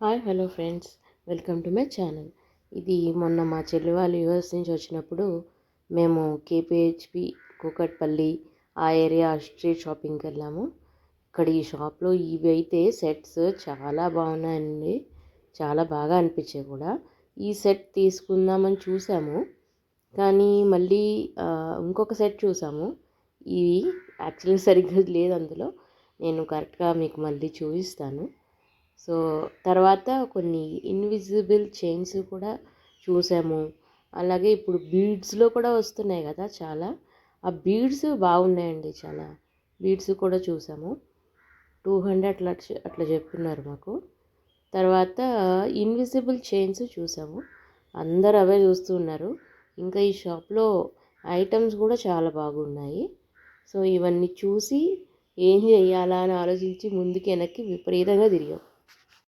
Hi hello friends, welcome to my channel. ఇది మొన్న మా చెల్లి వాళ్ళు యూఎస్ నుంచి వచ్చినప్పుడు మేము కేపీహెచ్పి కూకట్పల్లి ఆ ఏరియా స్ట్రీట్ షాపింగ్కి వెళ్ళాము. ఇక్కడ ఈ షాప్లో ఇవి అయితే సెట్స్ చాలా బాగున్నాయండి. చాలా బాగా అనిపించాయి కూడా. ఈ సెట్ తీసుకుందామని చూసాము, కానీ మళ్ళీ ఇంకొక సెట్ చూసాము. ఇవి యాక్చువల్గా సరిగ్గా లేదు అందులో. నేను కరెక్ట్గా మీకు మళ్ళీ చూపిస్తాను. సో తర్వాత కొన్ని ఇన్విజిబుల్ చైన్స్ కూడా చూసాము. అలాగే ఇప్పుడు బీడ్స్లో కూడా వస్తున్నాయి కదా చాలా. ఆ బీడ్స్ బాగున్నాయండి చాలా. బీడ్స్ కూడా చూసాము. 200 అట్లా చెప్తున్నారు మాకు. తర్వాత ఇన్విజిబుల్ చైన్స్ చూసాము. అందరు అవే చూస్తున్నారు. ఇంకా ఈ షాప్లో ఐటమ్స్ కూడా చాలా బాగున్నాయి. సో ఇవన్నీ చూసి ఏం చేయాలా అని ఆలోచించి ముందుకి వెనక్కి విపరీతంగా తిరిగాం.